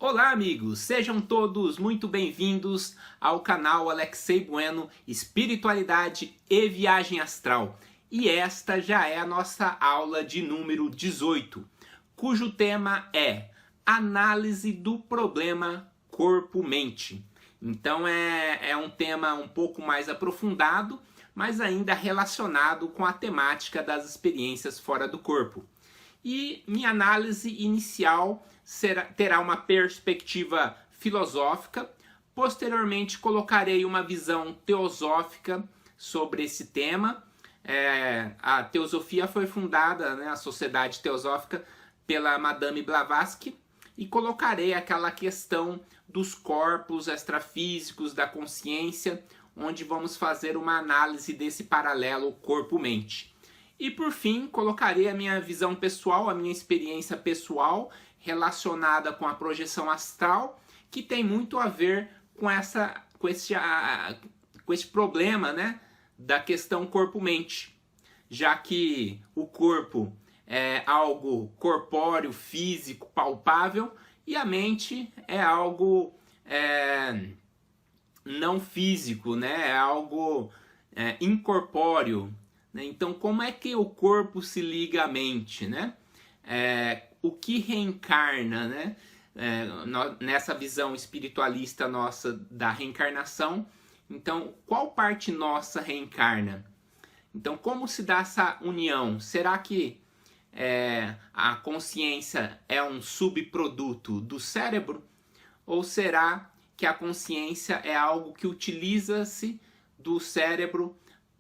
Olá amigos, sejam todos muito bem-vindos ao canal Alexei Bueno, Espiritualidade e Viagem Astral. E esta já é a nossa aula de número 18, cujo tema é Análise do Problema Corpo-Mente. Então é um tema um pouco mais aprofundado, mas ainda relacionado com a temática das experiências fora do corpo. E minha análise inicial terá uma perspectiva filosófica. Posteriormente colocarei uma visão teosófica sobre esse tema. A teosofia foi fundada, a Sociedade Teosófica, pela Madame Blavatsky, e colocarei aquela questão dos corpos extrafísicos, da consciência, onde vamos fazer uma análise desse paralelo corpo-mente. E por fim, colocarei a minha visão pessoal, a minha experiência pessoal relacionada com a projeção astral, que tem muito a ver com esse problema, da questão corpo-mente. Já que o corpo é algo corpóreo, físico, palpável, e a mente é algo não físico, é algo incorpóreo. Então, como é que o corpo se liga à mente, o que reencarna, nessa visão espiritualista nossa da reencarnação? Então, qual parte nossa reencarna? Então, como se dá essa união? Será que a consciência é um subproduto do cérebro? Ou será que a consciência é algo que utiliza-se do cérebro,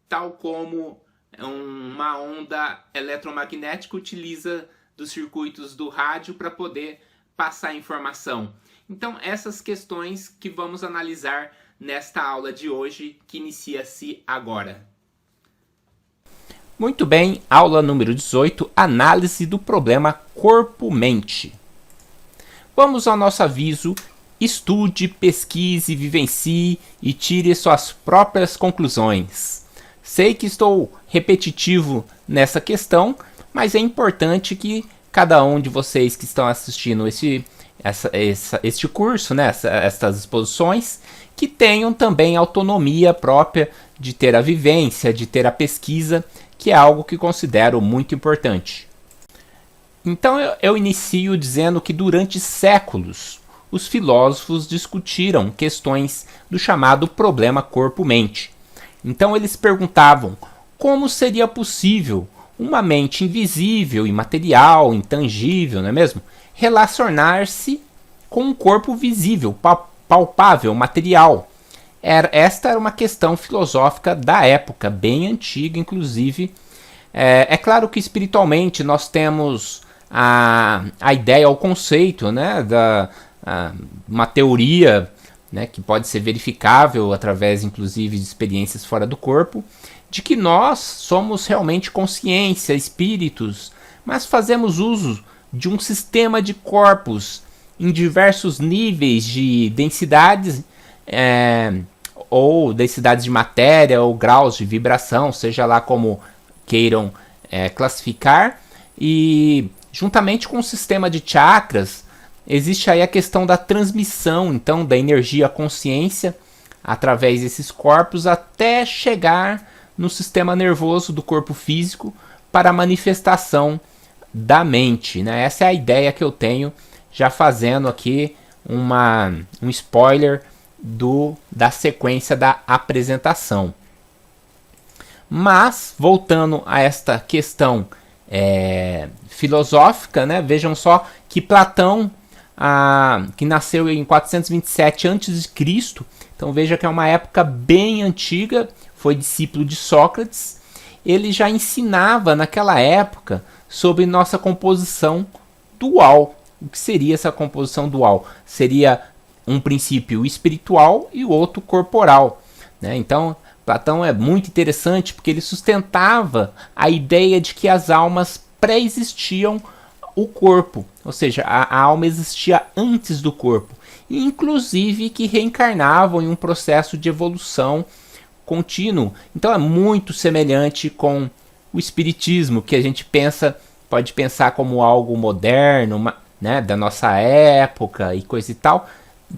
tal como uma onda eletromagnética utiliza dos circuitos do rádio para poder passar informação? Então, essas questões que vamos analisar nesta aula de hoje, que inicia-se agora. Muito bem, aula número 18, análise do problema corpo-mente. Vamos ao nosso aviso: estude, pesquise, vivencie e tire suas próprias conclusões. Sei que estou repetitivo nessa questão, mas é importante que cada um de vocês que estão assistindo este curso, essas exposições, que tenham também autonomia própria de ter a vivência, de ter a pesquisa, que é algo que considero muito importante. Então eu inicio dizendo que durante séculos os filósofos discutiram questões do chamado problema corpo-mente. Então eles perguntavam como seria possível uma mente invisível, imaterial, intangível, não é mesmo? Relacionar-se com um corpo visível, palpável, material. Esta era uma questão filosófica da época, bem antiga, inclusive. É claro que espiritualmente nós temos a ideia, o conceito, uma teoria, que pode ser verificável através, inclusive, de experiências fora do corpo, de que nós somos realmente consciência, espíritos, mas fazemos uso de um sistema de corpos em diversos níveis de densidades, ou densidades de matéria, ou graus de vibração, seja lá como queiram classificar, e juntamente com o sistema de chakras, existe aí a questão da transmissão, então, da energia consciência através desses corpos até chegar no sistema nervoso do corpo físico para a manifestação da mente. Essa é a ideia que eu tenho, já fazendo aqui um spoiler da sequência da apresentação. Mas, voltando a esta questão filosófica, vejam só que Platão, que nasceu em 427 a.C., então veja que é uma época bem antiga, foi discípulo de Sócrates. Ele já ensinava naquela época sobre nossa composição dual. O que seria essa composição dual? Seria um princípio espiritual e o outro corporal. Então, Platão é muito interessante porque ele sustentava a ideia de que as almas pré-existiam o corpo, ou seja, a alma existia antes do corpo, e inclusive que reencarnavam em um processo de evolução contínuo. Então é muito semelhante com o espiritismo, que a gente pode pensar como algo moderno, né, da nossa época e coisa e tal,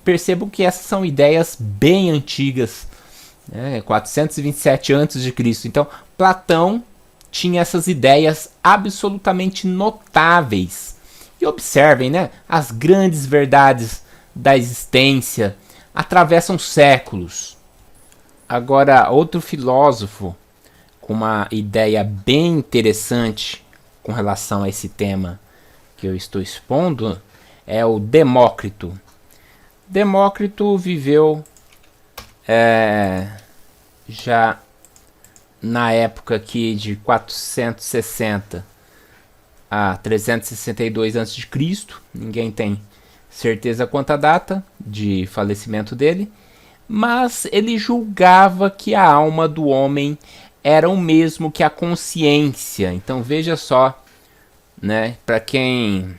percebam que essas são ideias bem antigas, né, 427 a.C. Então, Platão tinha essas ideias absolutamente notáveis. E observem, né, as grandes verdades da existência atravessam séculos. Agora, outro filósofo com uma ideia bem interessante com relação a esse tema que eu estou expondo é o Demócrito. Demócrito viveu já na época aqui de 460 a 362 a.C. Ninguém tem certeza quanto a data de falecimento dele, mas ele julgava que a alma do homem era o mesmo que a consciência. Então veja só, né, para quem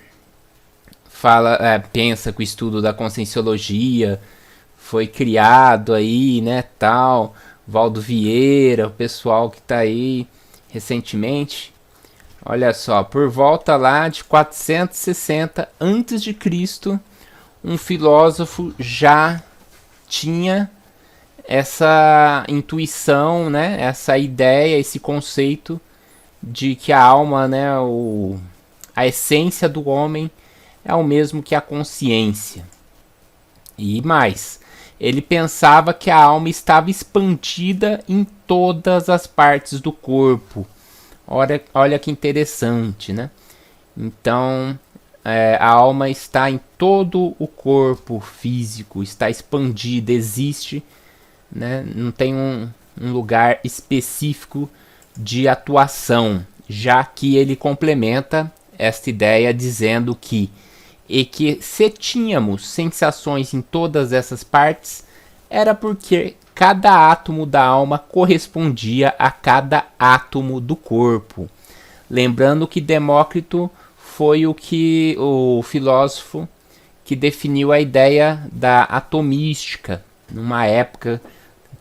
pensa que o estudo da conscienciologia foi criado aí, né, tal, Valdo Vieira, o pessoal que está aí recentemente. Olha só, por volta lá de 460 a.C., um filósofo já tinha essa intuição, né, essa ideia, esse conceito de que a alma, né, a essência do homem é o mesmo que a consciência. E mais, ele pensava que a alma estava expandida em todas as partes do corpo. Olha que interessante, né? Então, a alma está em todo o corpo físico, está expandida, existe, né? Não tem um lugar específico de atuação, já que ele complementa esta ideia dizendo que se tínhamos sensações em todas essas partes, era porque cada átomo da alma correspondia a cada átomo do corpo. Lembrando que Demócrito foi o filósofo que definiu a ideia da atomística, numa época,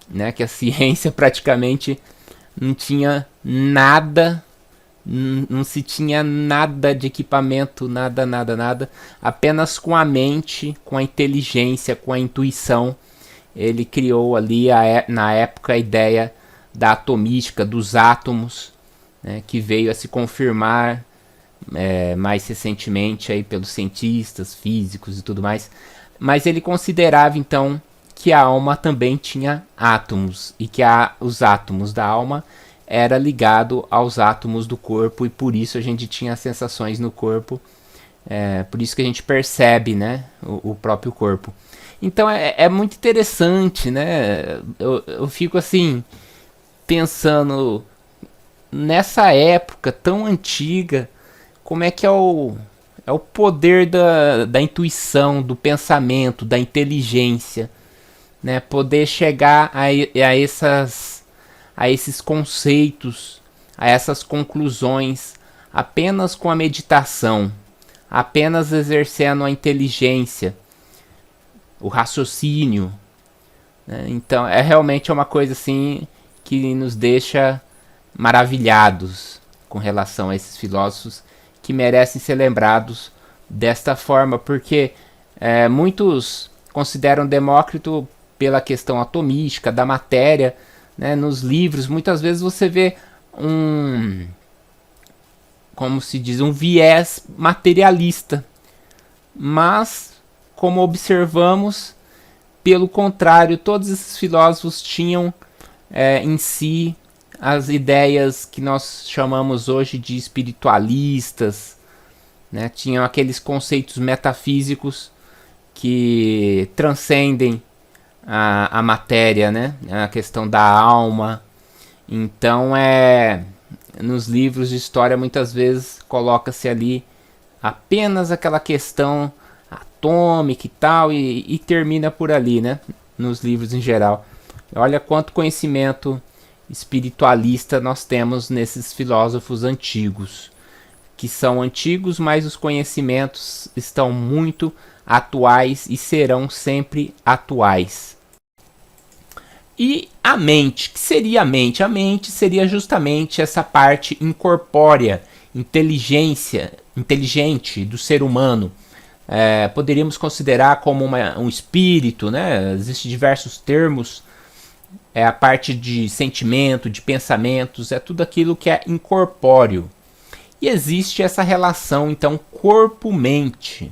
né, que a ciência praticamente não tinha nada, não se tinha nada de equipamento, nada, apenas com a mente, com a inteligência, com a intuição. Ele criou ali, na época, a ideia da atomística, dos átomos, né, que veio a se confirmar mais recentemente aí pelos cientistas, físicos e tudo mais. Mas ele considerava, então, que a alma também tinha átomos, e que os átomos da alma era ligado aos átomos do corpo, e por isso a gente tinha sensações no corpo, por isso que a gente percebe, né, o próprio corpo. Então é muito interessante, né? Eu fico assim, pensando nessa época tão antiga, como é que é o poder da intuição, do pensamento, da inteligência, né? Poder chegar a esses conceitos, a essas conclusões, apenas com a meditação, apenas exercendo a inteligência, o raciocínio, né? Então realmente uma coisa assim que nos deixa maravilhados com relação a esses filósofos que merecem ser lembrados desta forma, porque muitos consideram Demócrito pela questão atomística, da matéria, né? Nos livros muitas vezes você vê como se diz, um viés materialista, mas como observamos, pelo contrário, todos esses filósofos tinham em si as ideias que nós chamamos hoje de espiritualistas, né? Tinham aqueles conceitos metafísicos que transcendem a matéria, né? A questão da alma. Então, nos livros de história, muitas vezes coloca-se ali apenas aquela questão atômica e tal, e termina por ali, né? Nos livros em geral. Olha quanto conhecimento espiritualista nós temos nesses filósofos antigos, que são antigos, mas os conhecimentos estão muito atuais e serão sempre atuais. E a mente, que seria a mente? A mente seria justamente essa parte incorpórea, inteligente do ser humano, poderíamos considerar como um espírito, né? Existem diversos termos, a parte de sentimento, de pensamentos, é tudo aquilo que é incorpóreo. E existe essa relação, então, corpo-mente,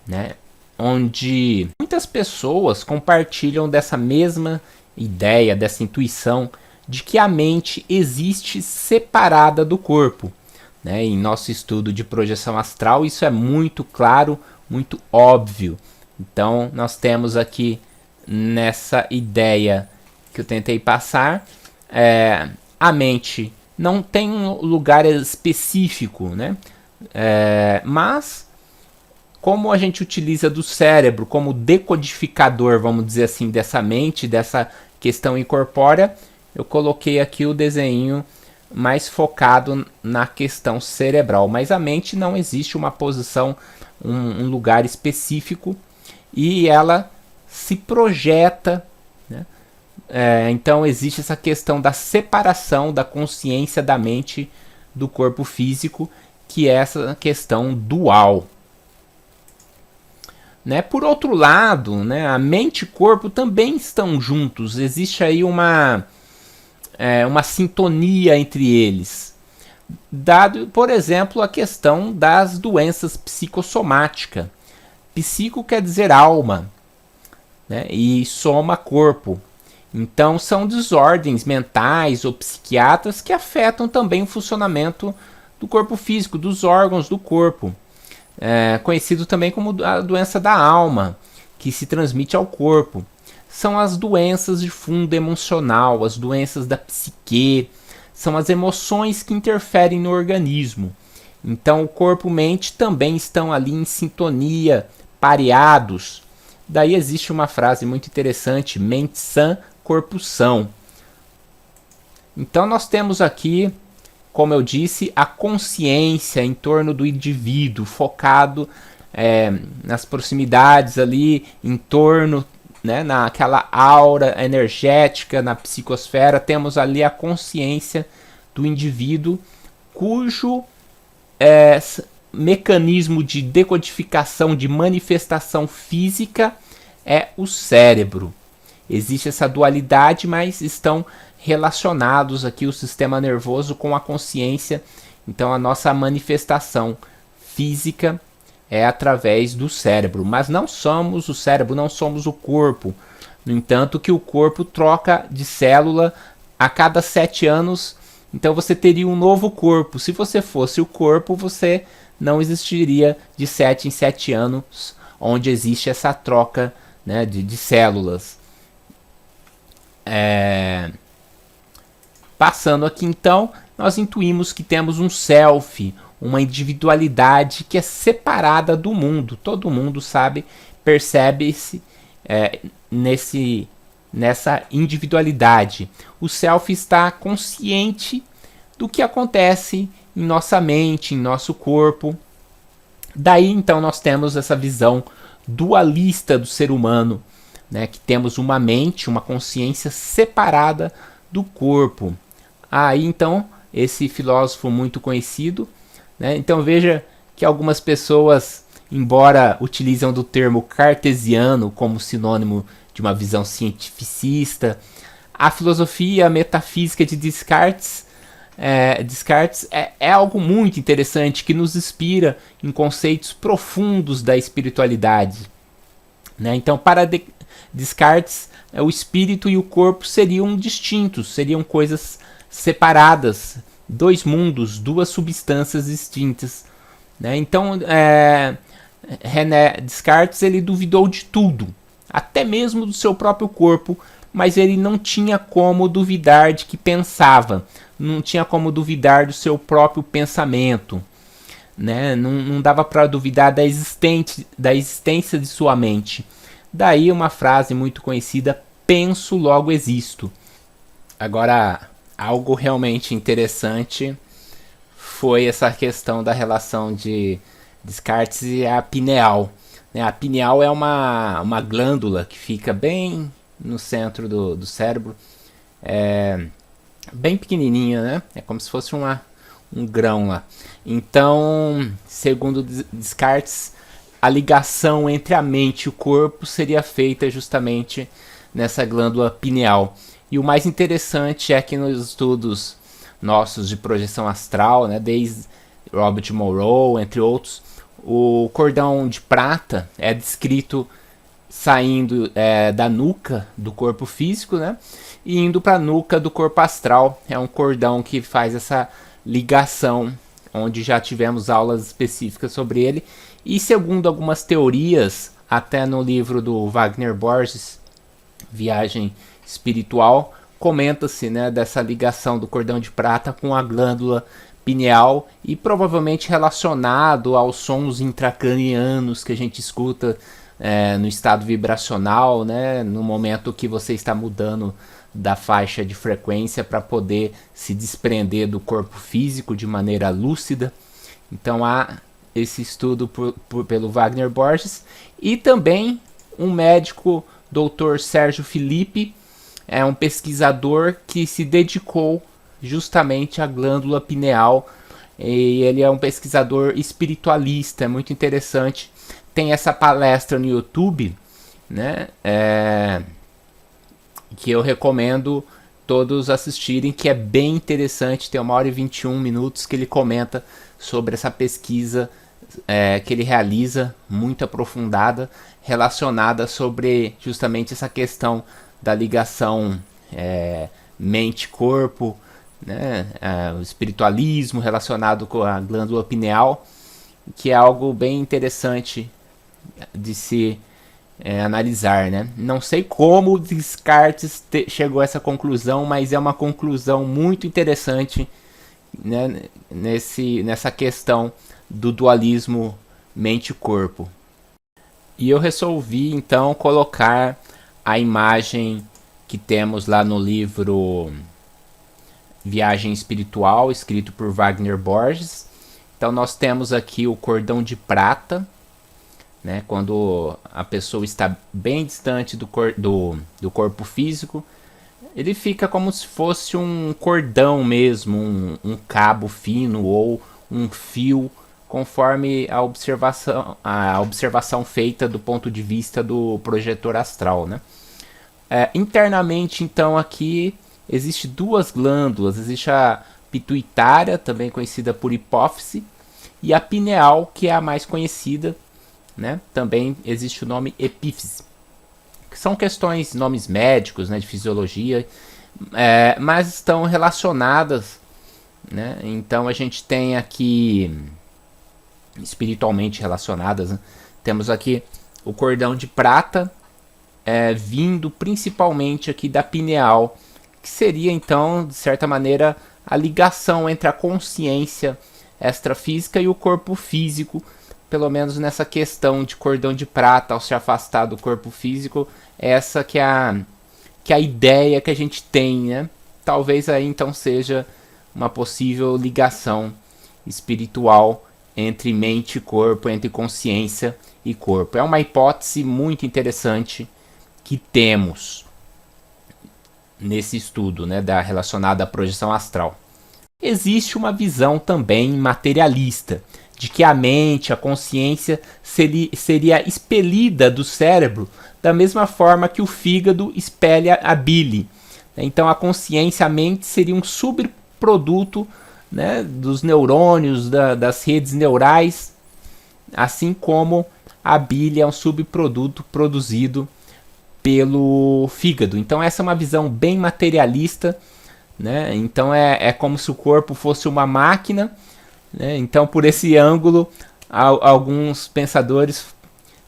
né? Onde muitas pessoas compartilham dessa mesma ideia, dessa intuição de que a mente existe separada do corpo, né? Em nosso estudo de projeção astral, isso é muito claro, muito óbvio. Então, nós temos aqui nessa ideia que eu tentei passar, a mente não tem um lugar específico, né? Mas como a gente utiliza do cérebro como decodificador, vamos dizer assim, dessa mente, dessa questão incorpórea, eu coloquei aqui o desenho mais focado na questão cerebral. Mas a mente não existe uma posição, um lugar específico, e ela se projeta, né? Então existe essa questão da separação da consciência da mente do corpo físico, que é essa questão dual. Né? Por outro lado, né, a mente e corpo também estão juntos. Existe aí uma sintonia entre eles. Dado, por exemplo, a questão das doenças psicossomáticas. Psico quer dizer alma, né, e soma corpo. Então são desordens mentais ou psiquiátricas que afetam também o funcionamento do corpo físico, dos órgãos do corpo. Conhecido também como a doença da alma, que se transmite ao corpo. São as doenças de fundo emocional, as doenças da psique, são as emoções que interferem no organismo. Então o corpo e a mente também estão ali em sintonia, pareados. Daí existe uma frase muito interessante: mente sã, corpo são. Então nós temos aqui, como eu disse, a consciência em torno do indivíduo, focado nas proximidades ali, em torno, né, naquela aura energética, na psicosfera. Temos ali a consciência do indivíduo, cujo mecanismo de decodificação, de manifestação física é o cérebro. Existe essa dualidade, mas estão relacionados aqui o sistema nervoso com a consciência. Então a nossa manifestação física é através do cérebro, mas não somos o cérebro, não somos o corpo. No entanto, que o corpo troca de célula a cada 7 anos, então você teria um novo corpo. Se você fosse o corpo, você não existiria de 7 em 7 anos, onde existe essa troca, né, de células. Passando aqui então, nós intuímos que temos um self, uma individualidade que é separada do mundo. Todo mundo sabe, percebe-se nessa individualidade. O self está consciente do que acontece em nossa mente, em nosso corpo. Daí então nós temos essa visão dualista do ser humano, né, que temos uma mente, uma consciência separada do corpo. Aí então, esse filósofo muito conhecido, né, então veja que algumas pessoas, embora utilizam do termo cartesiano como sinônimo de uma visão cientificista, a filosofia, a metafísica de Descartes é algo muito interessante, que nos inspira em conceitos profundos da espiritualidade, né? Então, para Descartes, o espírito e o corpo seriam distintos, seriam coisas separadas, dois mundos, duas substâncias distintas, né? Então, René Descartes, ele duvidou de tudo, até mesmo do seu próprio corpo, mas ele não tinha como duvidar de que pensava, não tinha como duvidar do seu próprio pensamento, né? Não dava para duvidar da existência de sua mente. Daí uma frase muito conhecida: penso, logo existo. Agora, algo realmente interessante foi essa questão da relação de Descartes e a pineal. A pineal é uma glândula que fica bem no centro do cérebro, bem pequenininha, né? É como se fosse um grão lá. Então, segundo Descartes, a ligação entre a mente e o corpo seria feita justamente nessa glândula pineal. E o mais interessante é que nos estudos nossos de projeção astral, né, desde Robert Monroe, entre outros, o cordão de prata é descrito saindo da nuca do corpo físico, né, e indo para a nuca do corpo astral. É um cordão que faz essa ligação, onde já tivemos aulas específicas sobre ele. E segundo algumas teorias, até no livro do Wagner Borges, Viagem Espiritual, comenta-se, né, dessa ligação do cordão de prata com a glândula pineal e provavelmente relacionado aos sons intracranianos que a gente escuta no estado vibracional, né, no momento que você está mudando da faixa de frequência para poder se desprender do corpo físico de maneira lúcida. Então há esse estudo pelo Wagner Borges. E também um médico, Dr. Sérgio Felipe, é um pesquisador que se dedicou justamente à glândula pineal, e ele é um pesquisador espiritualista, é muito interessante. Tem essa palestra no YouTube, né, que eu recomendo todos assistirem, que é bem interessante. Tem 1 hora e 21 minutos que ele comenta sobre essa pesquisa que ele realiza, muito aprofundada, relacionada sobre justamente essa questão da ligação mente-corpo, né, o espiritualismo relacionado com a glândula pineal, que é algo bem interessante de se analisar, né? Não sei como Descartes chegou a essa conclusão, mas é uma conclusão muito interessante, né, nessa questão do dualismo mente-corpo. E eu resolvi então colocar a imagem que temos lá no livro Viagem Espiritual, escrito por Wagner Borges. Então nós temos aqui o cordão de prata, né, quando a pessoa está bem distante do corpo físico, ele fica como se fosse um cordão mesmo, um cabo fino ou um fio, conforme a observação feita do ponto de vista do projetor astral, né? Internamente, então, aqui existe duas glândulas. Existe a pituitária, também conhecida por hipófise, e a pineal, que é a mais conhecida, né? Também existe o nome epífise, que são questões, nomes médicos, né, de fisiologia, mas estão relacionadas, né? Então a gente tem aqui espiritualmente relacionadas, né? Temos aqui o cordão de prata, vindo principalmente aqui da pineal, que seria então, de certa maneira, a ligação entre a consciência extrafísica e o corpo físico, pelo menos nessa questão de cordão de prata ao se afastar do corpo físico. Essa que é a ideia que a gente tem, né? Talvez aí então seja uma possível ligação espiritual entre mente e corpo, entre consciência e corpo. É uma hipótese muito interessante que temos nesse estudo, né, relacionada à projeção astral. Existe uma visão também materialista, de que a mente, a consciência, seria expelida do cérebro da mesma forma que o fígado espelha a bile. Então a consciência, a mente, seria um subproduto, né, dos neurônios, das redes neurais, assim como a bile é um subproduto produzido pelo fígado. Então essa é uma visão bem materialista, né? Então é como se o corpo fosse uma máquina, né? Então por esse ângulo, alguns pensadores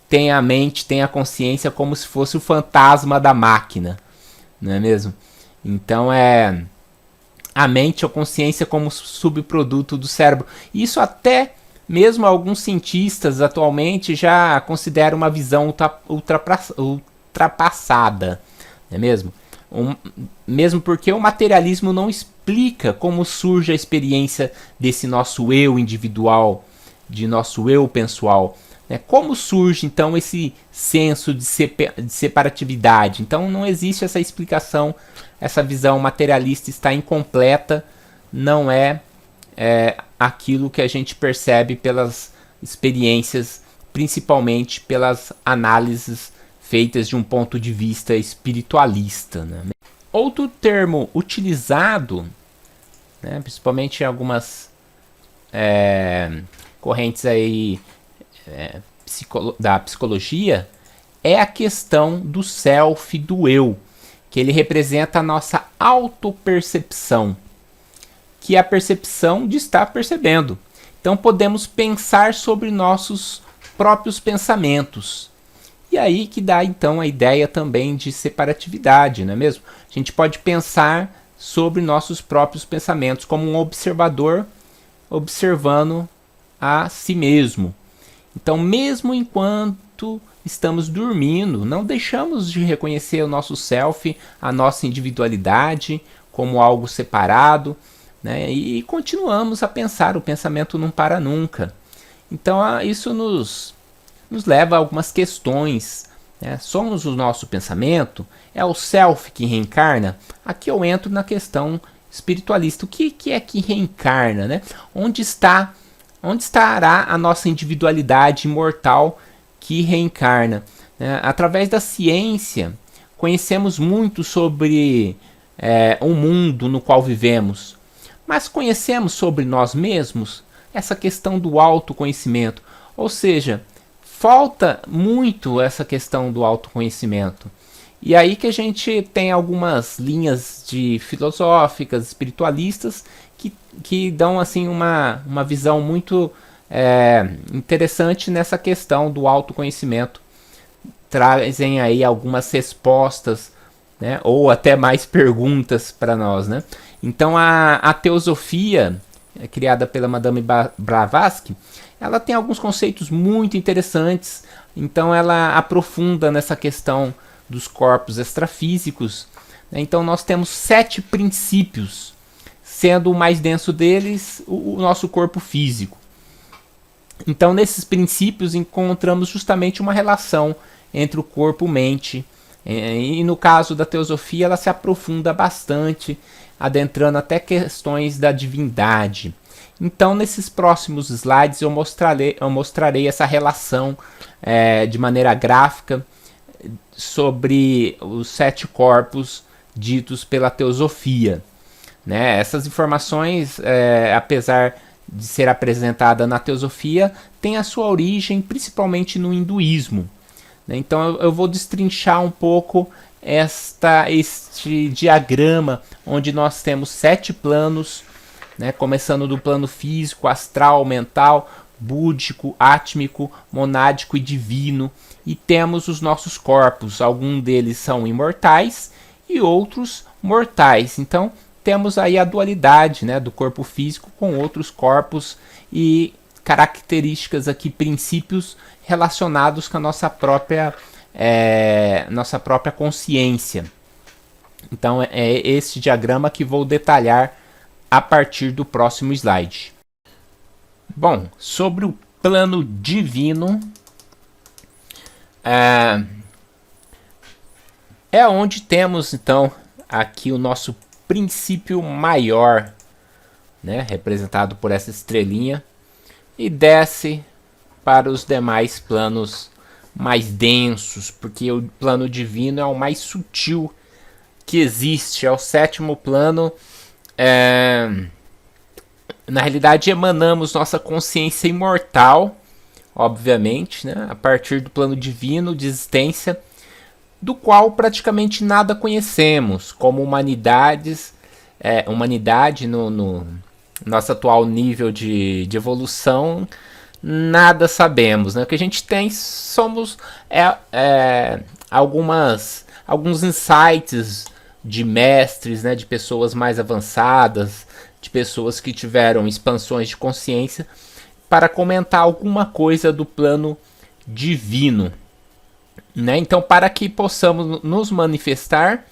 têm a mente, têm a consciência como se fosse o fantasma da máquina, não é mesmo? Então a mente, a consciência como subproduto do cérebro. Isso até mesmo alguns cientistas atualmente já consideram uma visão ultrapassada, não é mesmo? Mesmo porque o materialismo não explica como surge a experiência desse nosso eu individual, de nosso eu pessoal, né? Como surge então esse senso de separatividade? Então não existe essa explicação, essa visão materialista está incompleta, não é aquilo que a gente percebe pelas experiências principalmente pelas análises feitas de um ponto de vista espiritualista, né? Outro termo utilizado, né, principalmente em algumas correntes aí, da psicologia, é a questão do self, do eu, que ele representa a nossa autopercepção, que é a percepção de estar percebendo. Então podemos pensar sobre nossos próprios pensamentos. E aí que dá então a ideia também de separatividade, não é mesmo? A gente pode pensar sobre nossos próprios pensamentos como um observador observando a si mesmo. Então, mesmo enquanto estamos dormindo, não deixamos de reconhecer o nosso self, a nossa individualidade como algo separado, né? E continuamos a pensar, o pensamento não para nunca. Então, isso nos leva a algumas questões, né? Somos o nosso pensamento? É o self que reencarna? Aqui eu entro na questão espiritualista. O que é que reencarna, né? Onde estará a nossa individualidade imortal que reencarna? Através da ciência, conhecemos muito sobre o mundo no qual vivemos, mas conhecemos sobre nós mesmos? Essa questão do autoconhecimento, ou seja, falta muito essa questão do autoconhecimento. E aí que a gente tem algumas linhas de filosóficas, espiritualistas, que dão assim uma visão muito interessante nessa questão do autoconhecimento. Trazem aí algumas respostas, né, ou até mais perguntas para nós, né? Então a teosofia, criada pela Madame Blavatsky, ela tem alguns conceitos muito interessantes. Então ela aprofunda nessa questão dos corpos extrafísicos. Então nós temos 7 princípios, sendo o mais denso deles o nosso corpo físico. Então nesses princípios encontramos justamente uma relação entre o corpo e mente. E no caso da teosofia ela se aprofunda bastante, adentrando até questões da divindade. Então nesses próximos slides eu mostrarei essa relação de maneira gráfica sobre os 7 corpos ditos pela teosofia, né? Essas informações, apesar de ser apresentada na teosofia, tem a sua origem principalmente no hinduísmo, né? Então eu vou destrinchar um pouco este diagrama onde nós temos 7 planos, né? Começando do plano físico, astral, mental, búdico, átmico, monádico e divino. E temos os nossos corpos, alguns deles são imortais e outros mortais. Então temos aí a dualidade, né, do corpo físico com outros corpos e características aqui, princípios relacionados com a nossa própria consciência. Então é esse diagrama que vou detalhar a partir do próximo slide. Bom, sobre o plano divino, é onde temos então aqui o nosso princípio maior, né, representado por essa estrelinha, e desce para os demais planos mais densos, porque o plano divino é o mais sutil que existe, é o 7º plano. Na realidade emanamos nossa consciência imortal, obviamente, né, a partir do plano divino de existência, do qual praticamente nada conhecemos, como humanidade no nosso atual nível de evolução, nada sabemos, né? O que a gente tem somos alguns insights de mestres, né, de pessoas mais avançadas, de pessoas que tiveram expansões de consciência, para comentar alguma coisa do plano divino, né? Então, para que possamos nos manifestar,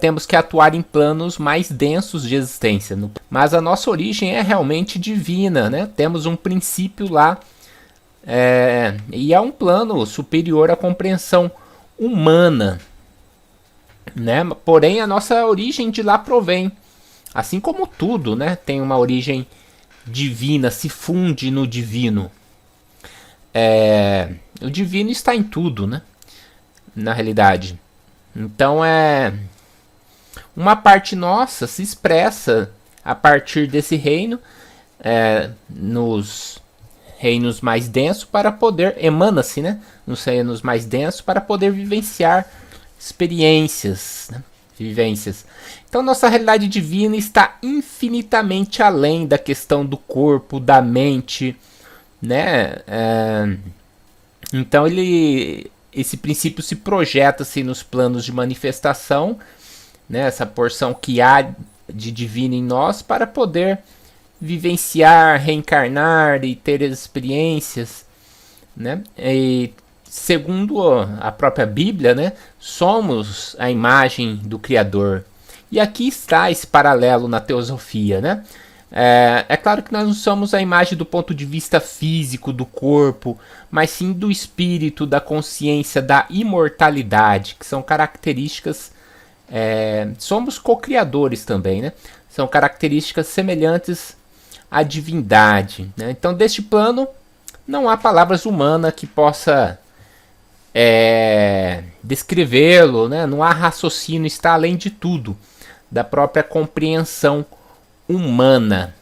temos que atuar em planos mais densos de existência. Mas a nossa origem é realmente divina, né? Temos um princípio lá, e é um plano superior à compreensão humana, né? Porém, a nossa origem de lá provém. Assim como tudo, né, tem uma origem divina, se funde no divino. o divino está em tudo, né? Na realidade. Então uma parte nossa se expressa a partir desse reino, nos reinos mais densos para poder, emana-se, né? Nos reinos mais densos para poder vivenciar experiências, né? Vivências. Então nossa realidade divina está infinitamente além da questão do corpo, da mente, né? Então esse princípio se projeta assim, nos planos de manifestação, né? Essa porção que há de divino em nós para poder vivenciar, reencarnar e ter experiências, né? E segundo a própria Bíblia, né, somos a imagem do Criador. E aqui está esse paralelo na teosofia, né? É claro que nós não somos a imagem do ponto de vista físico do corpo, mas sim do espírito, da consciência, da imortalidade, que são características. Somos co-criadores também, né? São características semelhantes à divindade, né? Então, deste plano, não há palavras humanas que possa descrevê-lo, né? Não há raciocínio, está além de tudo, da própria compreensão humana,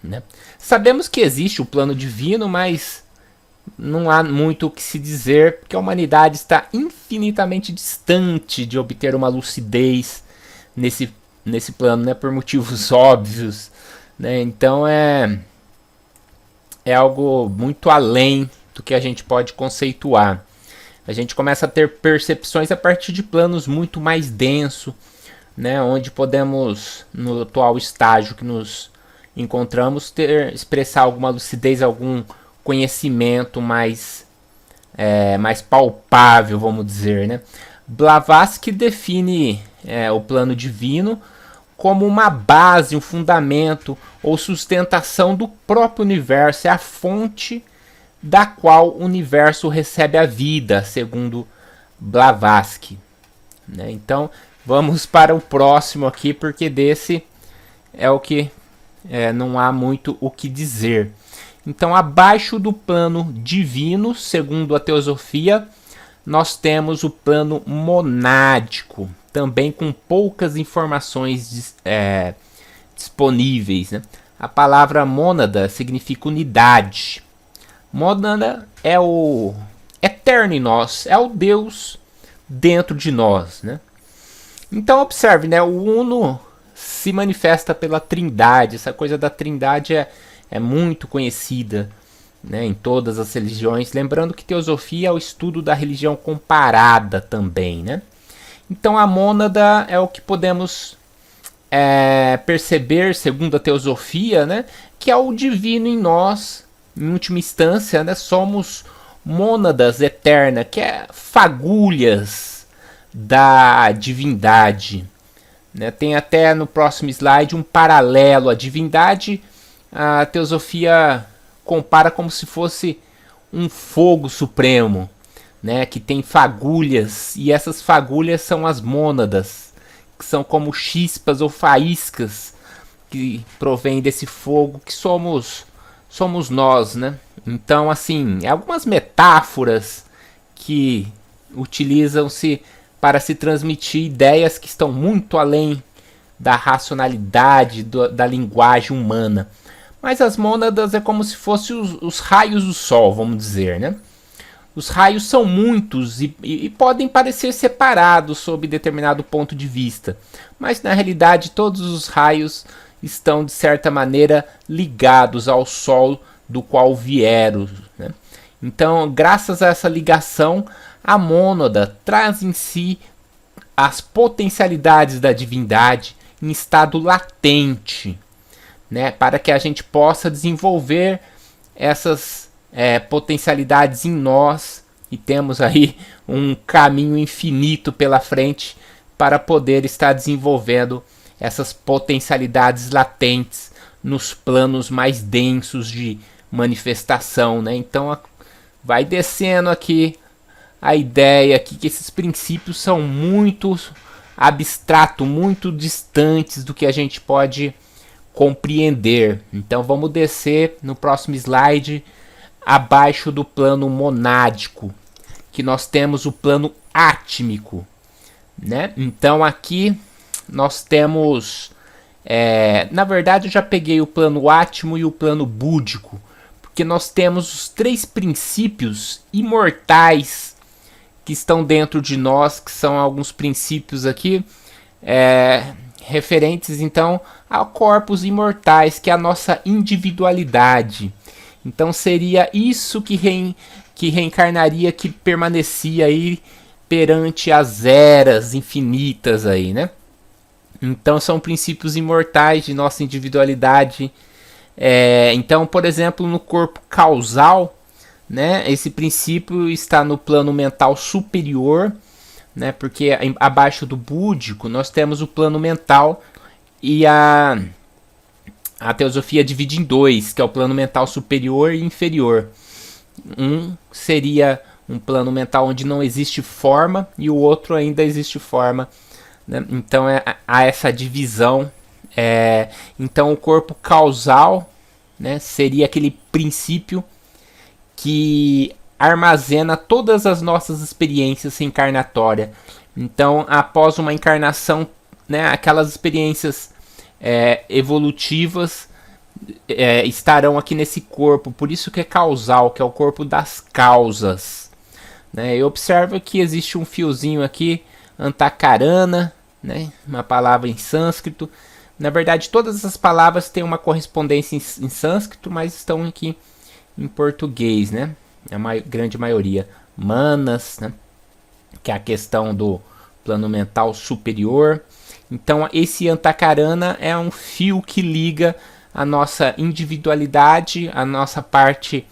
né? Sabemos que existe o plano divino, mas não há muito o que se dizer, porque a humanidade está infinitamente distante de obter uma lucidez nesse plano, né? Por motivos óbvios, né? Então é algo muito além do que a gente pode conceituar. A gente começa a ter percepções a partir de planos muito mais densos, né, onde podemos, no atual estágio que nos encontramos, expressar alguma lucidez, algum conhecimento mais palpável, vamos dizer, né? Blavatsky define o plano divino como uma base, um fundamento ou sustentação do próprio universo, é a fonte da qual o universo recebe a vida, segundo Blavatsky, né? Então, vamos para o próximo aqui, porque desse é o que não há muito o que dizer. Então, abaixo do plano divino, segundo a teosofia, nós temos o plano monádico, também com poucas informações disponíveis, né? A palavra mônada significa unidade. Mônada é o eterno em nós, é o Deus dentro de nós, né? Então observe, né? O Uno se manifesta pela Trindade. Essa coisa da Trindade é muito conhecida, né, em todas as religiões. Lembrando que teosofia é o estudo da religião comparada também, né? Então a mônada é o que podemos perceber, segundo a teosofia, né, que é o divino em nós. Em última instância, né, somos mônadas eternas, que é fagulhas da divindade, né? Tem até no próximo slide um paralelo à divindade. A teosofia compara como se fosse um fogo supremo, né, que tem fagulhas, e essas fagulhas são as mônadas, que são como chispas ou faíscas que provém desse fogo, que somos nós, né? Então, assim, algumas metáforas que utilizam-se para se transmitir ideias que estão muito além da racionalidade da linguagem humana. Mas as mônadas é como se fossem os raios do sol, vamos dizer, né? Os raios são muitos e podem parecer separados sob determinado ponto de vista, mas na realidade todos os raios estão de certa maneira ligados ao sol do qual vieram, né? Então, graças a essa ligação, a mônada traz em si as potencialidades da divindade em estado latente, né, para que a gente possa desenvolver essas potencialidades em nós, e temos aí um caminho infinito pela frente para poder estar desenvolvendo essas potencialidades latentes nos planos mais densos de manifestação, né? Então vai descendo aqui a ideia aqui que esses princípios são muito abstratos, muito distantes do que a gente pode compreender. Então vamos descer no próximo slide abaixo do plano monádico, que nós temos o plano átmico, né? Então aqui nós temos, na verdade eu já peguei o plano átmico e o plano búdico, porque nós temos os 3 princípios imortais que estão dentro de nós, que são alguns princípios aqui referentes então a corpos imortais, que é a nossa individualidade. Então seria isso que reencarnaria, que permanecia aí perante as eras infinitas aí, né? Então são princípios imortais de nossa individualidade. Então, por exemplo, no corpo causal, né, esse princípio está no plano mental superior, né, porque abaixo do búdico nós temos o plano mental, e a teosofia divide em 2, que é o plano mental superior e inferior. Um seria um plano mental onde não existe forma, e o outro ainda existe forma, né? Então há essa divisão. Então o corpo causal, né, seria aquele princípio que armazena todas as nossas experiências encarnatórias. Então, após uma encarnação, né, aquelas experiências evolutivas estarão aqui nesse corpo. Por isso que é causal, que é o corpo das causas, né? Eu observo que existe um fiozinho aqui, antakarana, né, uma palavra em sânscrito. Na verdade, todas essas palavras têm uma correspondência em sânscrito, mas estão aqui em português, né? A grande maioria. Manas, né, que é a questão do plano mental superior. Então esse antakarana é um fio que liga a nossa individualidade, a nossa parte,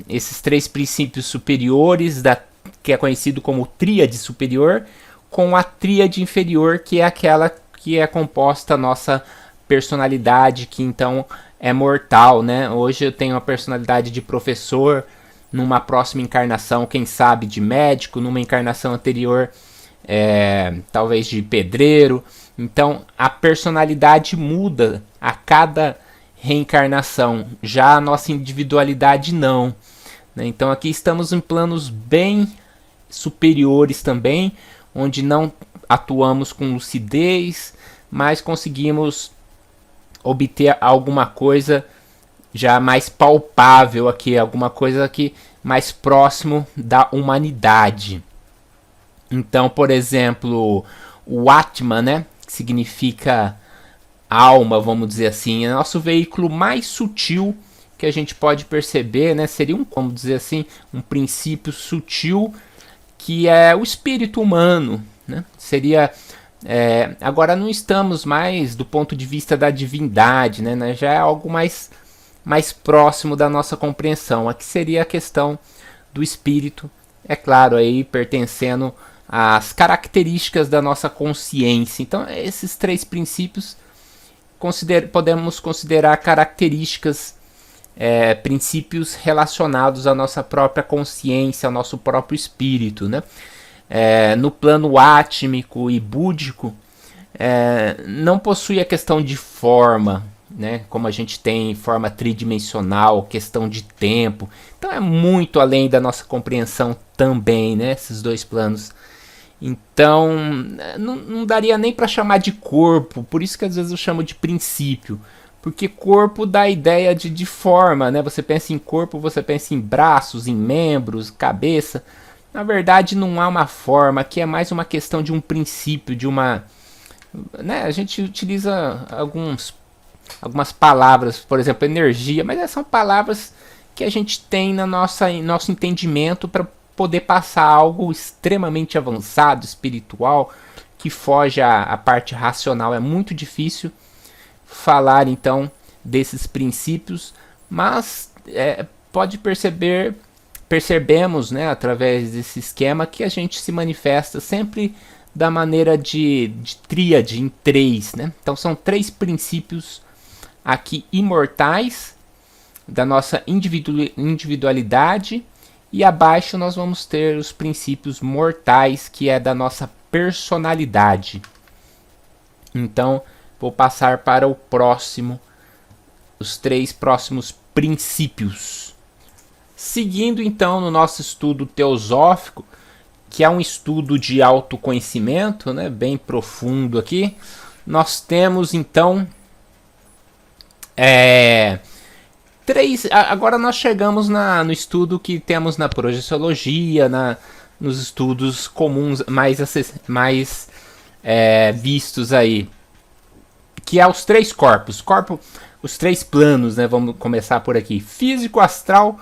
esses 3 princípios superiores, que é conhecido como tríade superior, com a tríade inferior, que é aquela que é composta a nossa personalidade, que então é mortal, né? Hoje eu tenho a personalidade de professor, numa próxima encarnação, quem sabe, de médico, numa encarnação anterior, talvez de pedreiro. Então a personalidade muda a cada reencarnação, já a nossa individualidade não, né? Então aqui estamos em planos bem superiores também, onde não atuamos com lucidez, mas conseguimos obter alguma coisa já mais palpável aqui, alguma coisa aqui mais próximo da humanidade. Então, por exemplo, o Atman, né, que significa alma, vamos dizer assim, é nosso veículo mais sutil que a gente pode perceber, né? Seria como dizer assim, um princípio sutil, que é o espírito humano, né? Seria agora não estamos mais do ponto de vista da divindade, né? Já é algo mais próximo da nossa compreensão. Aqui seria a questão do espírito, é claro, aí pertencendo às características da nossa consciência. Então esses 3 princípios podemos considerar características, princípios relacionados à nossa própria consciência, ao nosso próprio espírito, né? No plano átmico e búdico, não possui a questão de forma, né? Como a gente tem forma tridimensional, questão de tempo. Então é muito além da nossa compreensão também, né? Esses 2 planos. Então não daria nem para chamar de corpo, por isso que às vezes eu chamo de princípio, porque corpo dá a ideia de forma, né? Você pensa em corpo, você pensa em braços, em membros, cabeça. Na verdade não há uma forma, aqui é mais uma questão de um princípio, de uma, né? A gente utiliza algumas palavras, por exemplo, energia, mas são palavras que a gente tem em nosso entendimento para poder passar algo extremamente avançado, espiritual, que foge à parte racional. É muito difícil falar então desses princípios, mas percebemos, né, através desse esquema, que a gente se manifesta sempre da maneira de tríade, em 3, né? Então são 3 princípios aqui imortais da nossa individualidade, e abaixo nós vamos ter os princípios mortais, que é da nossa personalidade. Então vou passar para o próximo, os 3 próximos princípios. Seguindo então no nosso estudo teosófico, que é um estudo de autoconhecimento, né, bem profundo aqui, nós temos então agora nós chegamos no estudo que temos na projeciologia, nos estudos comuns mais vistos aí, que é os 3 corpos, os 3 planos, né? Vamos começar por aqui: físico, astral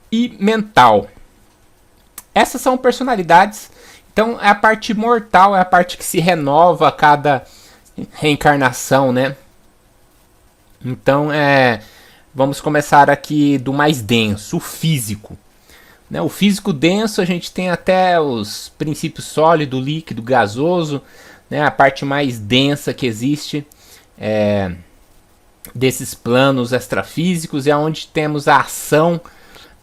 e mental. Essas são personalidades. Então é a parte mortal, é a parte que se renova a cada reencarnação, né? Então vamos começar aqui do mais denso, o físico. Né? O físico denso, a gente tem até os princípios sólido, líquido, gasoso, né? A parte mais densa que existe desses planos extrafísicos é onde temos a ação,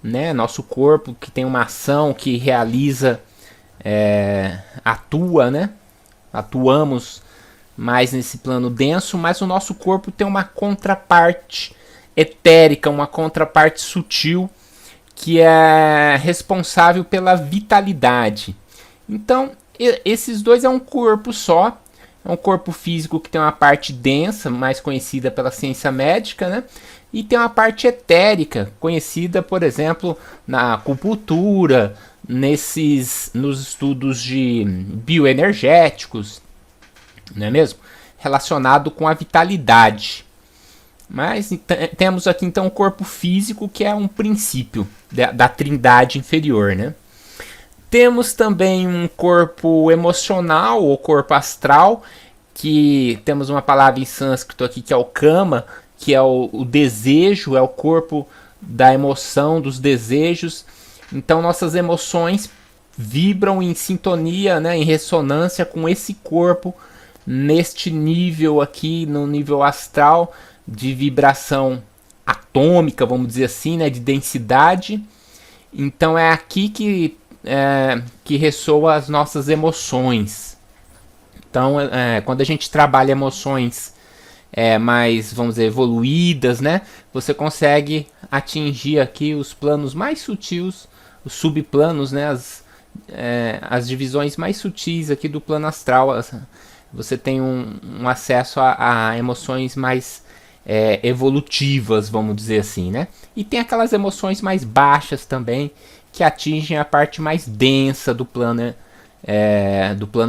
né? Nosso corpo que tem uma ação que realiza, atua, né? Atuamos mais nesse plano denso, mas o nosso corpo tem uma contraparte etérica, uma contraparte sutil, que é responsável pela vitalidade. Então, esses dois é um corpo só. É um corpo físico que tem uma parte densa, mais conhecida pela ciência médica, né? E tem uma parte etérica, conhecida, por exemplo, na acupuntura, nos estudos de bioenergéticos, não é mesmo? Relacionado com a vitalidade. Mas temos aqui então o corpo físico, que é um princípio da trindade inferior, né? Temos também um corpo emocional, ou corpo astral, que temos uma palavra em sânscrito aqui que é o kama, que é o desejo, é o corpo da emoção, dos desejos. Então nossas emoções vibram em sintonia, né, em ressonância com esse corpo, neste nível aqui, no nível astral, de vibração atômica, vamos dizer assim, né, de densidade. Então é aqui que ressoa as nossas emoções. Então, quando a gente trabalha emoções mais, vamos dizer, evoluídas, né, você consegue atingir aqui os planos mais sutis, os subplanos, né, as divisões mais sutis aqui do plano astral. Você tem um acesso a emoções mais evolutivas, vamos dizer assim, né? E tem aquelas emoções mais baixas também, que atingem a parte mais densa do plano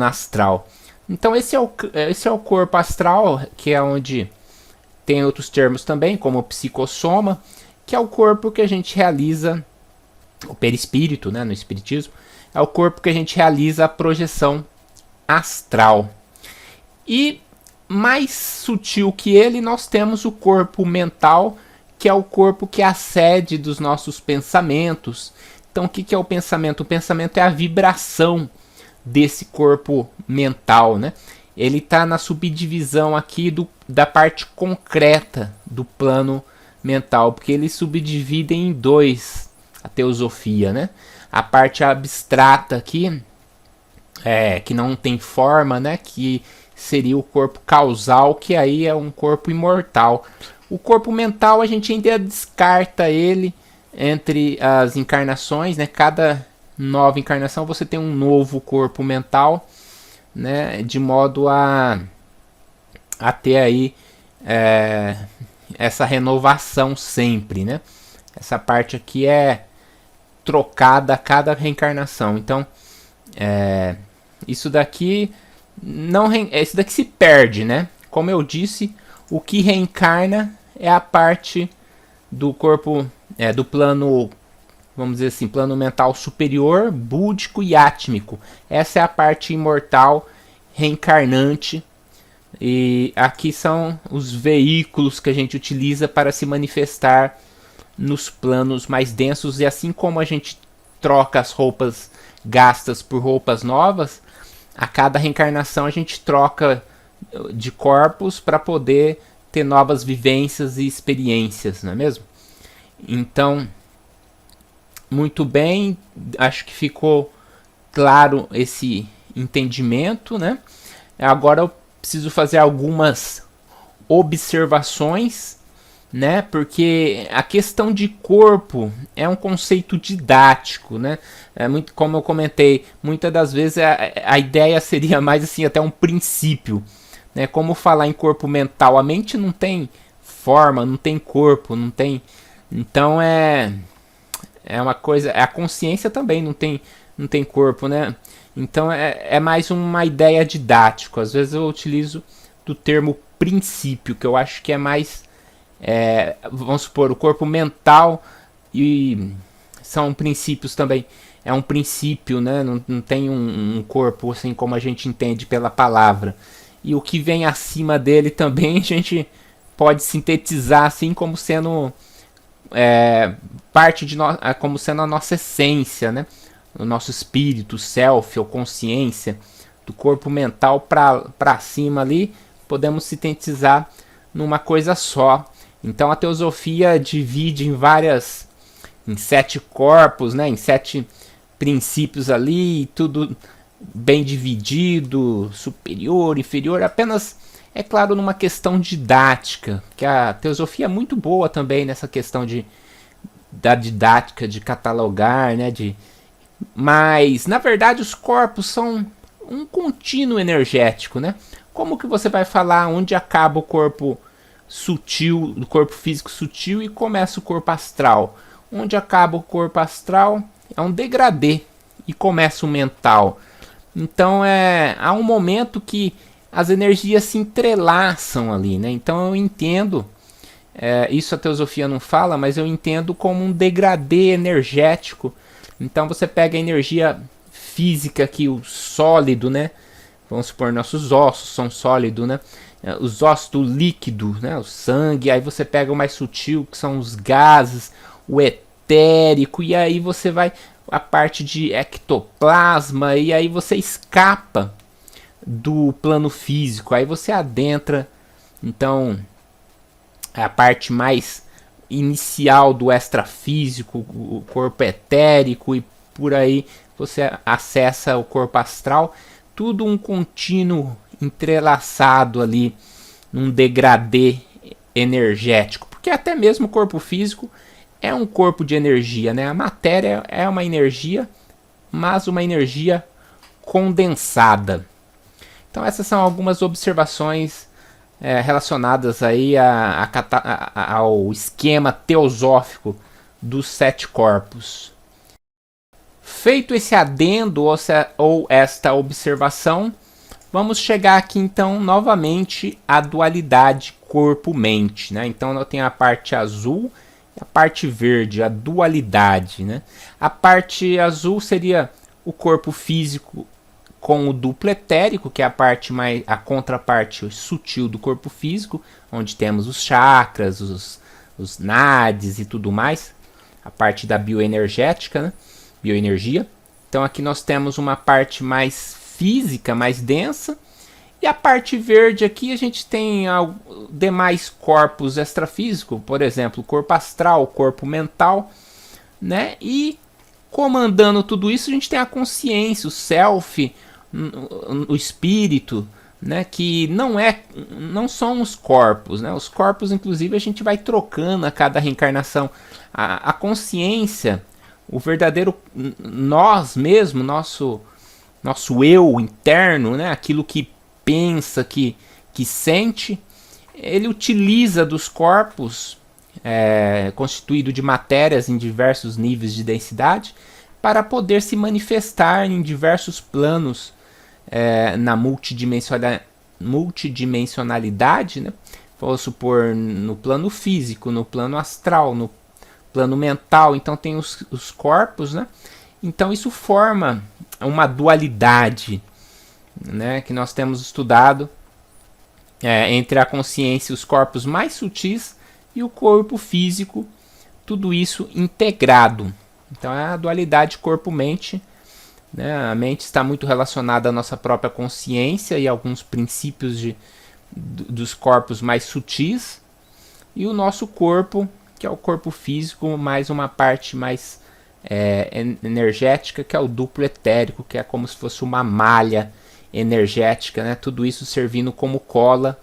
astral. Então esse é o corpo astral, que é onde tem outros termos também, como o psicossoma, que é o corpo que a gente realiza, o perispírito, né, no espiritismo, é o corpo que a gente realiza a projeção astral. E mais sutil que ele, nós temos o corpo mental, que é o corpo que é a sede dos nossos pensamentos. Então o que é o pensamento? O pensamento é a vibração desse corpo mental, né? Ele está na subdivisão aqui da parte concreta do plano mental, porque eles subdividem em 2 a teosofia, né? A parte abstrata aqui, que não tem forma, né? Que seria o corpo causal, que aí é um corpo imortal. O corpo mental a gente ainda descarta ele entre as encarnações, né? Cada nova encarnação você tem um novo corpo mental, né? De modo a ter aí essa renovação sempre, né? Essa parte aqui é trocada a cada reencarnação. Então, isso daqui isso daqui se perde, né? Como eu disse, o que reencarna é a parte do corpo, do plano, vamos dizer assim, plano mental superior, búdico e átmico. Essa é a parte imortal, reencarnante. E aqui são os veículos que a gente utiliza para se manifestar nos planos mais densos. E assim como a gente troca as roupas gastas por roupas novas, a cada reencarnação a gente troca de corpos para poder ter novas vivências e experiências, não é mesmo? Então, muito bem, acho que ficou claro esse entendimento, né? Agora eu preciso fazer algumas observações, né? Porque a questão de corpo é um conceito didático, né? É muito, como eu comentei, muitas das vezes a ideia seria mais assim, até um princípio, né? Como falar em corpo mental, a mente não tem forma, não tem corpo, não tem, então é uma coisa, a consciência também não tem corpo, né? Então é mais uma ideia didática. Às vezes eu utilizo do termo princípio, que eu acho que é mais, vamos supor, o corpo mental e são princípios também. É um princípio, né? Não tem um corpo assim como a gente entende pela palavra. E o que vem acima dele também a gente pode sintetizar assim como sendo parte de nós, como sendo a nossa essência, né? O nosso espírito, self ou consciência, do corpo mental para cima ali, podemos sintetizar numa coisa só. Então a teosofia divide em 7 corpos, né? Em 7 princípios ali, tudo bem dividido, superior, inferior, apenas, é claro, numa questão didática, que a teosofia é muito boa também nessa questão da didática, de catalogar, né, mas, na verdade, os corpos são um contínuo energético, né? Como que você vai falar onde acaba o corpo sutil, o corpo físico sutil e começa o corpo astral? Onde acaba o corpo astral é um degradê e começa o mental. Então há um momento que as energias se entrelaçam ali, né? Então eu entendo, isso a teosofia não fala, mas eu entendo como um degradê energético. Então você pega a energia física aqui, o sólido, né? Vamos supor, nossos ossos são sólidos, né? Os ossos do líquido, né? O sangue. Aí você pega o mais sutil, que são os gases, o etérico. E aí você vai a parte de ectoplasma. E aí você escapa do plano físico. Aí você adentra. Então, a parte mais inicial do extrafísico, o corpo etérico, e por aí você acessa o corpo astral, tudo um contínuo entrelaçado ali, num degradê energético, porque até mesmo o corpo físico é um corpo de energia, né? A matéria é uma energia, mas uma energia condensada. Então essas são algumas observações relacionadas aí ao esquema teosófico dos 7 corpos. Feito esse adendo ou esta observação, vamos chegar aqui então novamente à dualidade corpo-mente, né? Então eu tenho a parte azul e a parte verde, a dualidade, né? A parte azul seria o corpo físico com o duplo etérico, que é a contraparte sutil do corpo físico, onde temos os chakras, os nadis e tudo mais, a parte da bioenergética, né? Bioenergia. Então aqui nós temos uma parte mais física, mais densa, e a parte verde aqui a gente tem demais corpos extrafísicos, por exemplo, o corpo astral, o corpo mental, né? E comandando tudo isso a gente tem a consciência, o self, o espírito, né, que não são os corpos, né? Os corpos, inclusive, a gente vai trocando a cada reencarnação. A consciência, o verdadeiro nós mesmo, nosso eu interno, né? Aquilo que pensa, que sente, ele utiliza dos corpos constituído de matérias em diversos níveis de densidade para poder se manifestar em diversos planos na multidimensionalidade, né? Vou supor no plano físico, no plano astral, no plano mental. Então tem os corpos, né? Então isso forma uma dualidade, né? Que nós temos estudado entre a consciência e os corpos mais sutis e o corpo físico, tudo isso integrado. Então é a dualidade corpo-mente. Né? A mente está muito relacionada à nossa própria consciência e alguns princípios dos corpos mais sutis, e o nosso corpo, que é o corpo físico, mais uma parte mais energética, que é o duplo etérico, que é como se fosse uma malha energética, né? Tudo isso servindo como cola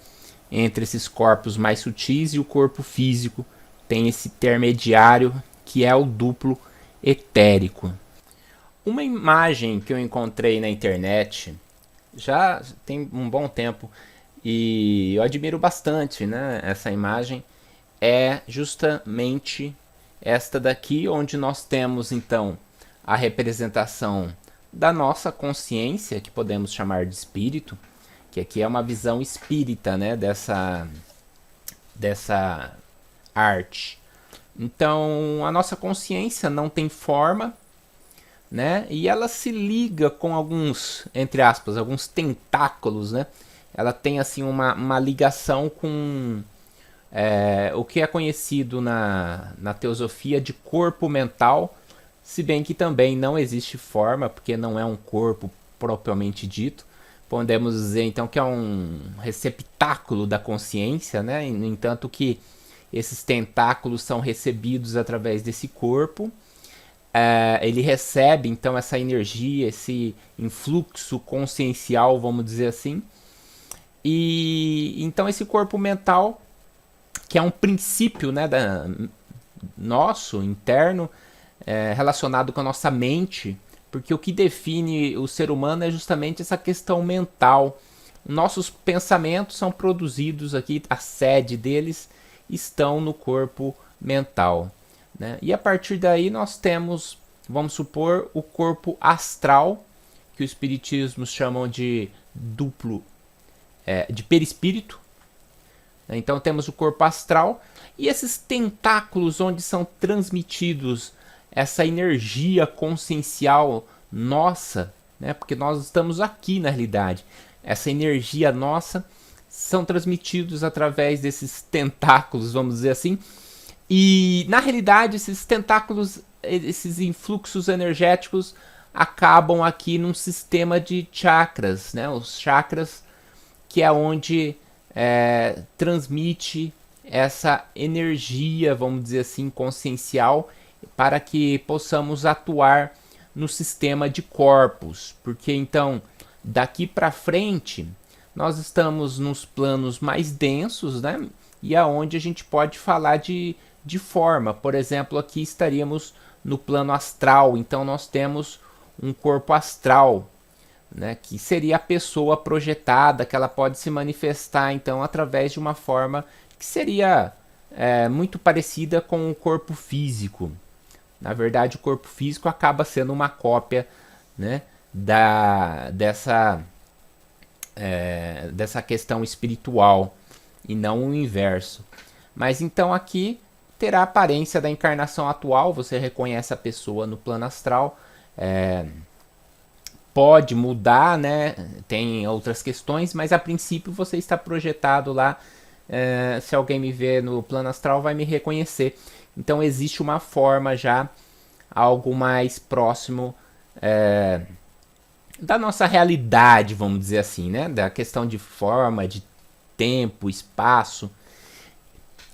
entre esses corpos mais sutis e o corpo físico. Tem esse intermediário que é o duplo etérico. Uma imagem que eu encontrei na internet já tem um bom tempo e eu admiro bastante, né, essa imagem, é justamente esta daqui, onde nós temos então a representação da nossa consciência, que podemos chamar de espírito, que aqui é uma visão espírita, né, dessa arte. Então, a nossa consciência não tem forma, né, e ela se liga com alguns, entre aspas, alguns tentáculos, né. Ela tem assim uma ligação com o que é conhecido na teosofia de corpo mental, se bem que também não existe forma, porque não é um corpo propriamente dito. Podemos dizer então que é um receptáculo da consciência, né? No entanto que esses tentáculos são recebidos através desse corpo. Ele recebe então essa energia, esse influxo consciencial, vamos dizer assim. E então esse corpo mental, que é um princípio, né, nosso, interno, relacionado com a nossa mente, porque o que define o ser humano é justamente essa questão mental. Nossos pensamentos são produzidos aqui, a sede deles estão no corpo mental, né? E a partir daí nós temos, vamos supor, o corpo astral, que o espiritismo chamam de duplo, de perispírito. Então temos o corpo astral e esses tentáculos onde são transmitidos essa energia consciencial nossa, né? Porque nós estamos aqui na realidade. Essa energia nossa são transmitidos através desses tentáculos, vamos dizer assim. E na realidade esses tentáculos, esses influxos energéticos acabam aqui num sistema de chakras, né? Os chakras, que é onde transmite essa energia, vamos dizer assim, consciencial, para que possamos atuar no sistema de corpos, porque então daqui para frente nós estamos nos planos mais densos, né? E aonde a gente pode falar de forma, por exemplo, aqui estaríamos no plano astral, então nós temos um corpo astral, né, que seria a pessoa projetada, que ela pode se manifestar então através de uma forma que seria muito parecida com o corpo físico. Na verdade, o corpo físico acaba sendo uma cópia, né, dessa questão espiritual e não o inverso. Mas então aqui terá a aparência da encarnação atual, você reconhece a pessoa no plano astral, pode mudar, né? Tem outras questões, mas a princípio você está projetado lá. Se alguém me ver no plano astral, vai me reconhecer. Então existe uma forma já, algo mais próximo da nossa realidade, vamos dizer assim, né? Da questão de forma, de tempo, espaço.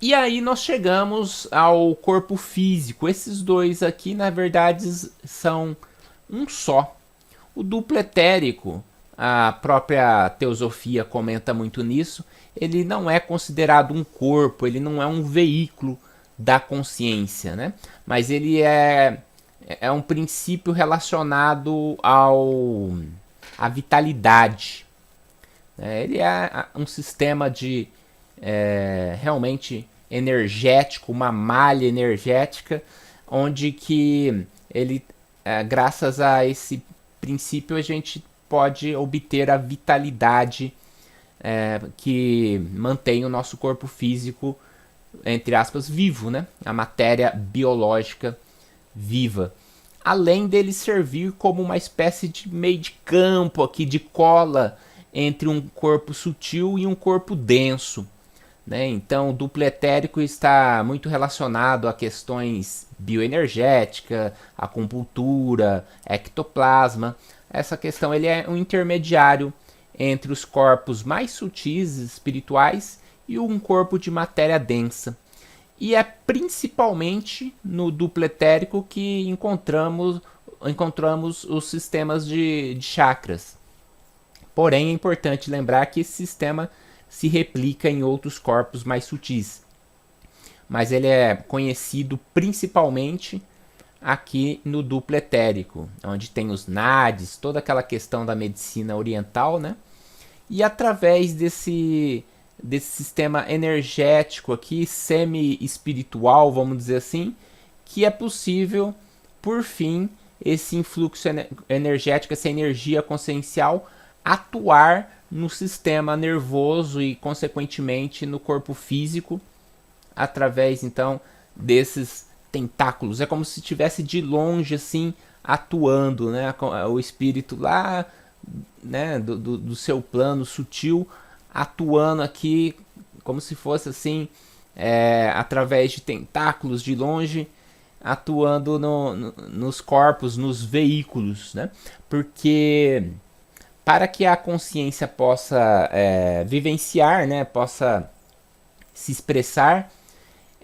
E aí nós chegamos ao corpo físico. Esses dois aqui, na verdade, são um só. O duplo etérico, a própria teosofia comenta muito nisso, ele não é considerado um corpo, ele não é um veículo da consciência, né? Mas ele é um princípio relacionado à vitalidade. Ele é um sistema de realmente energético, uma malha energética, onde que ele, graças a esse princípio, a gente pode obter a vitalidade que mantém o nosso corpo físico, entre aspas, vivo, né? A matéria biológica viva. Além dele servir como uma espécie de meio de campo aqui, de cola entre um corpo sutil e um corpo denso, né? Então o duplo etérico está muito relacionado a questões bioenergéticas, acupuntura, ectoplasma. Essa questão, ele é um intermediário entre os corpos mais sutis espirituais e um corpo de matéria densa. E é principalmente no duplo etérico que encontramos os sistemas de chakras. Porém, é importante lembrar que esse sistema se replica em outros corpos mais sutis. Mas ele é conhecido principalmente aqui no duplo etérico, onde tem os nadis, toda aquela questão da medicina oriental, né? E através desse sistema energético aqui, semi-espiritual, vamos dizer assim, que é possível, por fim, esse influxo energético, essa energia consciencial, atuar no sistema nervoso e, consequentemente, no corpo físico, através, então, desses tentáculos. É como se estivesse de longe, assim, atuando, né? O espírito lá, né, do seu plano sutil, atuando aqui como se fosse assim, através de tentáculos de longe, atuando nos corpos, nos veículos, né? Porque para que a consciência possa vivenciar, né, possa se expressar,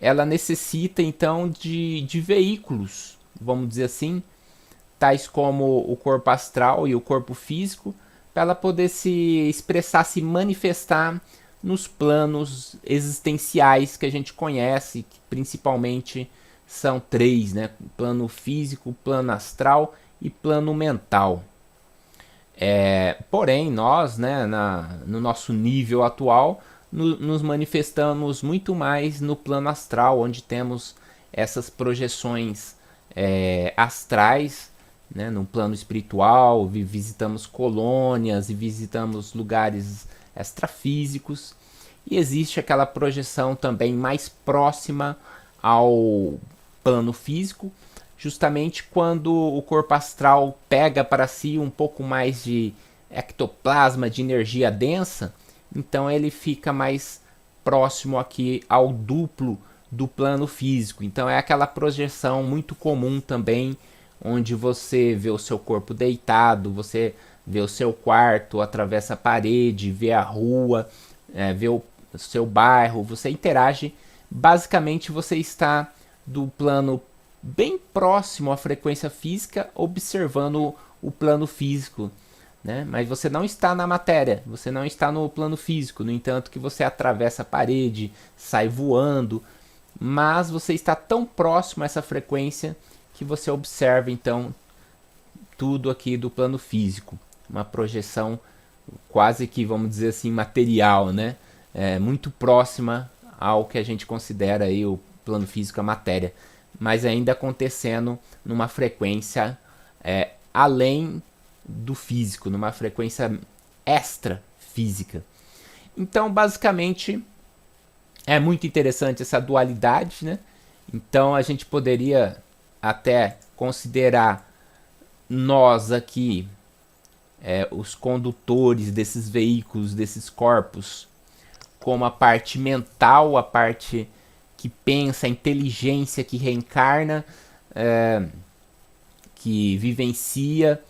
ela necessita então de veículos, vamos dizer assim, tais como o corpo astral e o corpo físico, para ela poder se expressar, se manifestar nos planos existenciais que a gente conhece, que principalmente são três, né? Plano físico, plano astral e plano mental. Porém, nós, né, no nosso nível atual, nos manifestamos muito mais no plano astral, onde temos essas projeções astrais, né, no plano espiritual, visitamos colônias e visitamos lugares extrafísicos, e existe aquela projeção também mais próxima ao plano físico, justamente quando o corpo astral pega para si um pouco mais de ectoplasma, de energia densa, então ele fica mais próximo aqui ao duplo do plano físico. Então é aquela projeção muito comum também, onde você vê o seu corpo deitado, você vê o seu quarto, atravessa a parede, vê a rua, vê o seu bairro, você interage. Basicamente você está do plano bem próximo à frequência física, observando o plano físico, né? Mas você não está na matéria, você não está no plano físico, no entanto que você atravessa a parede, sai voando, mas você está tão próximo a essa frequência que você observa então tudo aqui do plano físico, uma projeção quase que, vamos dizer assim, material, né? Muito próxima ao que a gente considera aí o plano físico, a matéria, mas ainda acontecendo numa frequência além do físico, numa frequência extra física. Então, basicamente, é muito interessante essa dualidade, né? Então, a gente poderia até considerar nós aqui, os condutores desses veículos, desses corpos, como a parte mental, a parte que pensa, a inteligência que reencarna, que vivencia,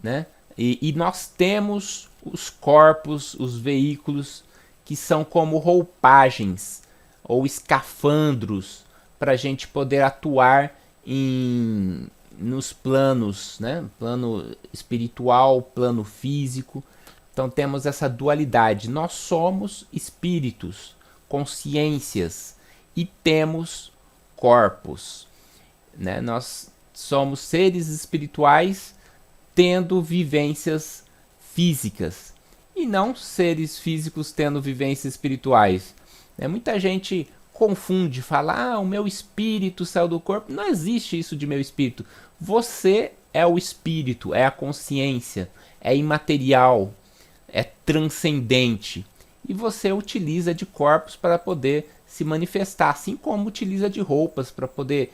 né? E nós temos os corpos, os veículos, que são como roupagens ou escafandros para a gente poder atuar nos planos, né? Plano espiritual, plano físico. Então temos essa dualidade. Nós somos espíritos, consciências, e temos corpos, né? Nós somos seres espirituais tendo vivências físicas e não seres físicos tendo vivências espirituais. Muita gente confunde, fala, o meu espírito saiu do corpo. Não existe isso de meu espírito. Você é o espírito, é a consciência, é imaterial, é transcendente. E você utiliza de corpos para poder se manifestar, assim como utiliza de roupas para poder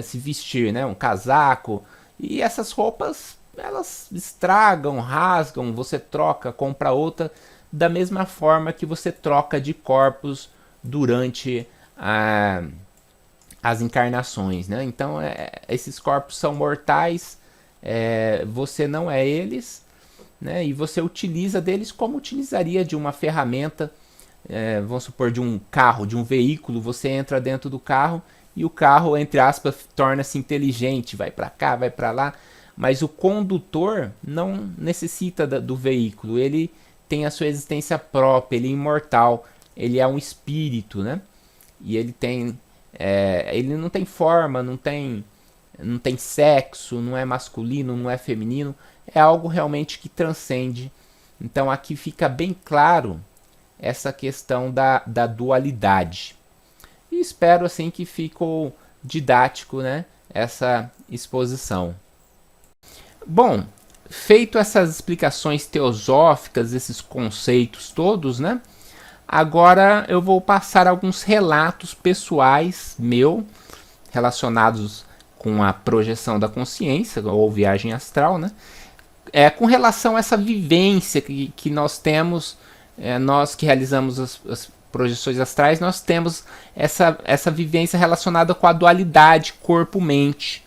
se vestir, né? Um casaco. E essas roupas, elas estragam, rasgam, você troca, compra outra, da mesma forma que você troca de corpos durante as encarnações, né? Então, esses corpos são mortais, você não é eles, né? E você utiliza deles como utilizaria de uma ferramenta, vamos supor, de um carro, de um veículo. Você entra dentro do carro e o carro, entre aspas, torna-se inteligente, vai para cá, vai para lá, mas o condutor não necessita do veículo, ele tem a sua existência própria, ele é imortal, ele é um espírito, né? E ele tem, ele não tem forma, não tem sexo, não é masculino, não é feminino, é algo realmente que transcende. Então aqui fica bem claro essa questão da dualidade. E espero assim que ficou didático, né, essa exposição. Bom, feito essas explicações teosóficas, esses conceitos todos, né, agora eu vou passar alguns relatos pessoais relacionados com a projeção da consciência ou viagem astral, né, com relação a essa vivência que nós temos, nós que realizamos as projeções astrais, nós temos essa vivência relacionada com a dualidade corpo-mente.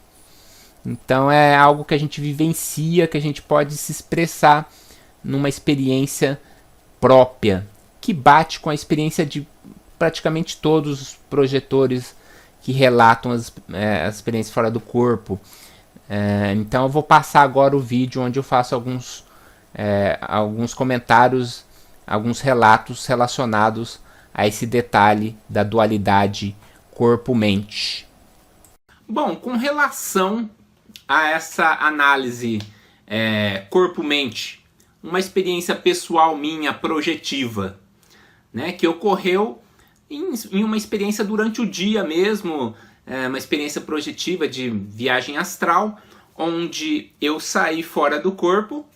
Então é algo que a gente vivencia, que a gente pode se expressar numa experiência própria, que bate com a experiência de praticamente todos os projetores que relatam as experiências fora do corpo. Então eu vou passar agora o vídeo onde eu faço alguns comentários, alguns relatos relacionados a esse detalhe da dualidade corpo-mente. Bom, com relação a essa análise corpo-mente, uma experiência pessoal minha projetiva, né, que ocorreu em uma experiência durante o dia mesmo, uma experiência projetiva de viagem astral, onde eu saí fora do corpo,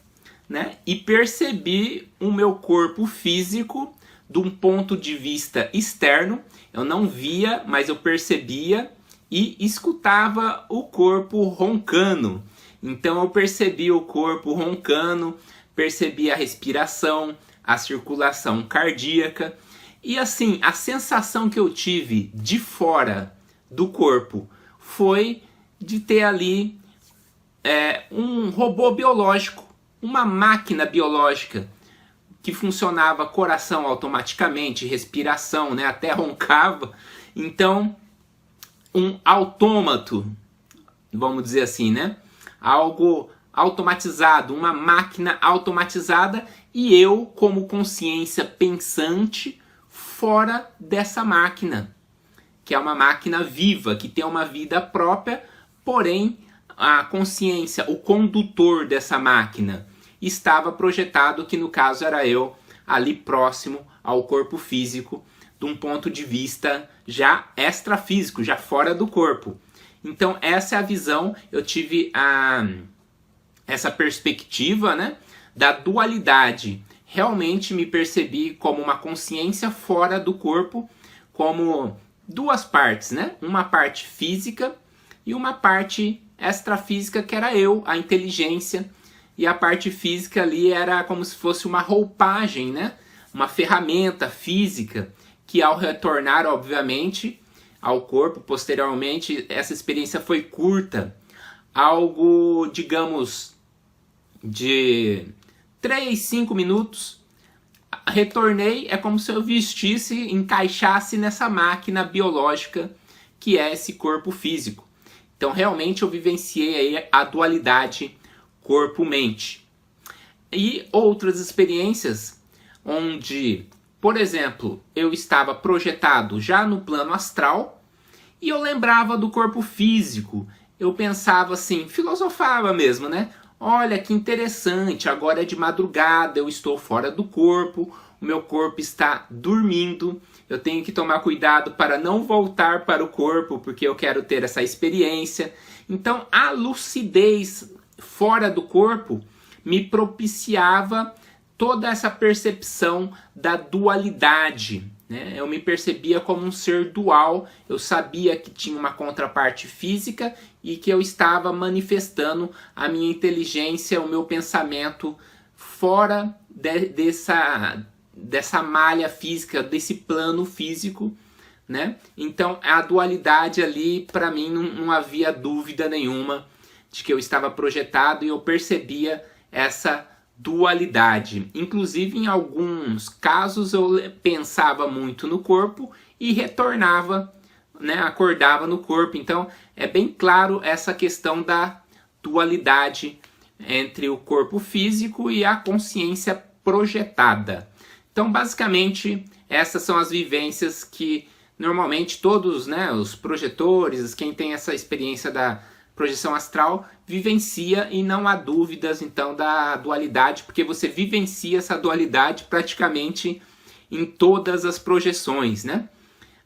né, e percebi o meu corpo físico de um ponto de vista externo. Eu não via, mas eu percebia e escutava o corpo roncando. Então eu percebi o corpo roncando, percebi a respiração, a circulação cardíaca. E assim, a sensação que eu tive de fora do corpo foi de ter ali um robô biológico, uma máquina biológica que funcionava coração automaticamente, respiração, né, até roncava. Então, um autômato, vamos dizer assim, né? Algo automatizado, uma máquina automatizada, e eu como consciência pensante fora dessa máquina, que é uma máquina viva, que tem uma vida própria, porém a consciência, o condutor dessa máquina, estava projetado, que no caso era eu, ali próximo ao corpo físico, de um ponto de vista já extrafísico, já fora do corpo. Então essa é a visão, eu tive essa perspectiva, né, da dualidade. Realmente me percebi como uma consciência fora do corpo, como duas partes, né? Uma parte física e uma parte extrafísica, que era eu, a inteligência. E a parte física ali era como se fosse uma roupagem, né? Uma ferramenta física que, ao retornar, obviamente, ao corpo, posteriormente, essa experiência foi curta. Algo, digamos, de 3, 5 minutos. Retornei, é como se eu vestisse, encaixasse nessa máquina biológica que é esse corpo físico. Então, realmente, eu vivenciei aí a dualidade corpo-mente. E outras experiências onde, por exemplo, eu estava projetado já no plano astral e eu lembrava do corpo físico. Eu pensava assim, filosofava mesmo, né? Olha que interessante, agora é de madrugada, eu estou fora do corpo, o meu corpo está dormindo, eu tenho que tomar cuidado para não voltar para o corpo, porque eu quero ter essa experiência. Então a lucidez fora do corpo me propiciava toda essa percepção da dualidade, né? Eu me percebia como um ser dual, eu sabia que tinha uma contraparte física e que eu estava manifestando a minha inteligência, o meu pensamento fora dessa malha física, desse plano físico, né? Então a dualidade ali, para mim, não havia dúvida nenhuma de que eu estava projetado, e eu percebia essa dualidade. Inclusive, em alguns casos, eu pensava muito no corpo e retornava, né, acordava no corpo. Então, é bem claro essa questão da dualidade entre o corpo físico e a consciência projetada. Então, basicamente, essas são as vivências que normalmente todos, né, os projetores, quem tem essa experiência da projeção astral, vivencia, e não há dúvidas então da dualidade, porque você vivencia essa dualidade praticamente em todas as projeções, né?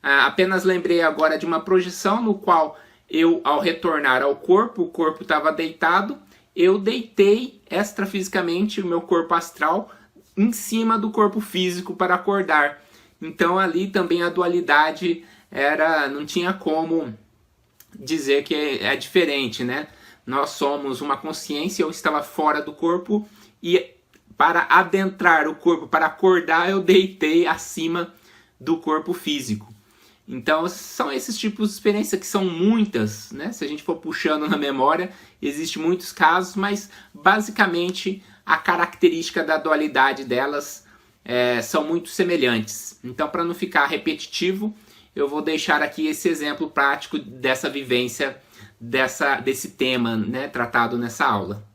Apenas lembrei agora de uma projeção no qual eu, ao retornar ao corpo, o corpo estava deitado, eu deitei extrafisicamente o meu corpo astral em cima do corpo físico para acordar. Então ali também a dualidade não tinha como dizer que é diferente, né? Nós somos uma consciência, eu estava fora do corpo e para adentrar o corpo, para acordar, eu deitei acima do corpo físico. Então são esses tipos de experiência que são muitas, né? Se a gente for puxando na memória, existem muitos casos, mas basicamente a característica da dualidade delas são muito semelhantes. Então, para não ficar repetitivo, eu vou deixar aqui esse exemplo prático dessa vivência, desse tema, né, tratado nessa aula.